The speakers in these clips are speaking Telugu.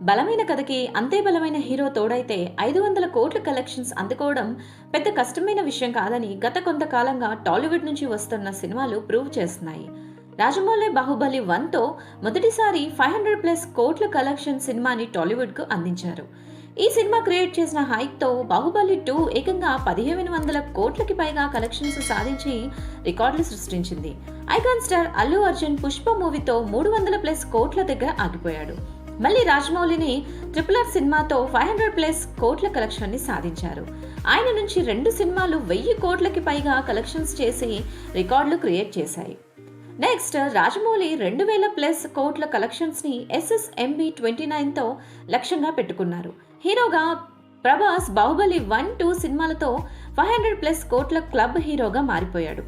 బలమైన కథకి అంతే బలమైన హీరో తోడైతే 500 కోట్ల కలెక్షన్స్ అందుకోవడం పెద్ద కష్టమైన విషయం కాదని గత కొంతకాలంగా టాలీవుడ్ నుంచి వస్తున్న సినిమాలు ప్రూవ్ చేస్తున్నాయి. రాజమౌళి బాహుబలి 1తో మొదటిసారి 500+ కోట్ల కలెక్షన్ సినిమాని టాలీవుడ్కు అందించారు. ఈ సినిమా క్రియేట్ చేసిన హైప్తో బాహుబలి 2 ఏకంగా 1500 కోట్లకి పైగా కలెక్షన్స్ సాధించి రికార్డులు సృష్టించింది. ఐకాన్ స్టార్ అల్లు అర్జున్ పుష్ప మూవీతో 300+ కోట్ల దగ్గర ఆగిపోయాడు. మళ్ళీ రాజమౌళిని RRR సినిమాతో 500+ కోట్ల కలెక్షన్ ని సాధించారు. ఆయన నుంచి 2 సినిమాలు 1000 కోట్లకి పైగా కలెక్షన్స్ చేసి రికార్డులు క్రియేట్ చేశాయి. నెక్స్ట్ రాజమౌళి 2000+ కోట్ల కలెక్షన్స్ ని SSMB 29తో లక్ష్యంగా పెట్టుకున్నారు. హీరోగా ప్రభాస్ బాహుబలి 1, 2 సినిమాలతో 500+ కోట్ల క్లబ్ హీరోగా మారిపోయాడు.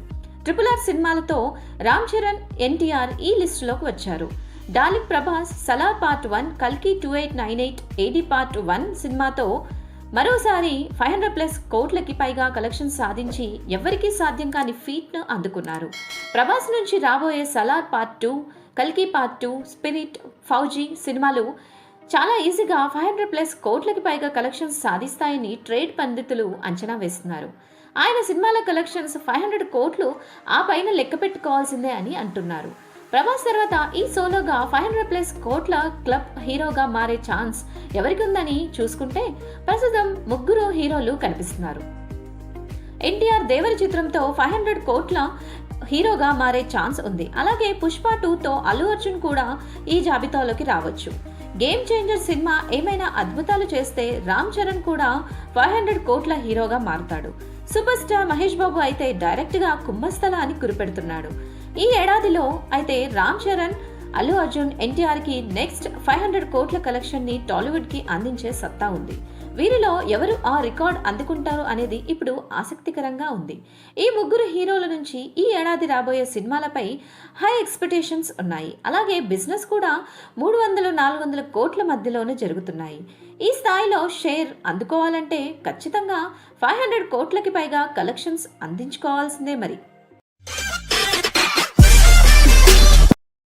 RRR సినిమాలతో రామ్ చరణ్, NTR ఈ లిస్టులోకి వచ్చారు. డార్లింగ్ ప్రభాస్ సలార్ పార్ట్ 1, కల్కి 2898 AD పార్ట్ 1 సినిమాతో మరోసారి 500+ కోట్లకి పైగా కలెక్షన్ సాధించి ఎవరికీ సాధ్యం కాని ఫీట్ను అందుకున్నారు. ప్రభాస్ నుంచి రాబోయే సలార్ పార్ట్ 2, కల్కి పార్ట్ 2, స్పిరిట్, ఫౌజీ సినిమాలు చాలా ఈజీగా 500+ కోట్లకి పైగా కలెక్షన్స్ సాధిస్తాయని ట్రేడ్ పండితులు అంచనా వేస్తున్నారు. ఆయన సినిమాల కలెక్షన్స్ 500 కోట్లు ఆ పైన లెక్క పెట్టుకోవాల్సిందే అని అంటున్నారు. ప్రభాస్ తర్వాత ఈ సోలోగా 500+ కోట్ల క్లబ్ హీరోగా మారే ఛాన్స్ ఎవరికి ఉందని చూసుకుంటే ప్రస్తుతం 3 హీరోలు కనిపిస్తున్నారు. NTR దేవరి చిత్రంతో 500 కోట్ల హీరోగా మారే ఛాన్స్ ఉంది. అలాగే పుష్ప 2తో అల్లు అర్జున్ కూడా ఈ జాబితాలోకి రావచ్చు. గేమ్ చేంజర్ సినిమా ఏమైనా అద్భుతాలు చేస్తే రామ్ చరణ్ కూడా 500 కోట్ల హీరోగా మారుతాడు. సూపర్ స్టార్ మహేష్ బాబు అయితే డైరెక్ట్గా కుంభస్థల అని కురిపెడుతున్నాడు. ఈ ఏడాదిలో అయితే రామ్ చరణ్, అల్లు అర్జున్, NTRకి నెక్స్ట్ 500 కోట్ల కలెక్షన్ ని టాలీవుడ్ కి అందించే సత్తా ఉంది. వీరిలో ఎవరు ఆ రికార్డ్ అందుకుంటారు అనేది ఇప్పుడు ఆసక్తికరంగా ఉంది. ఈ 3 హీరోల నుంచి ఈ ఏడాది రాబోయే సినిమాలపై హై ఎక్స్పెక్టేషన్స్ ఉన్నాయి. అలాగే బిజినెస్ కూడా 300-400 కోట్ల మధ్యలోనే జరుగుతున్నాయి. ఈ స్థాయిలో షేర్ అందుకోవాలంటే ఖచ్చితంగా 500 కోట్లకి పైగా కలెక్షన్స్ అందించుకోవాల్సిందే మరి.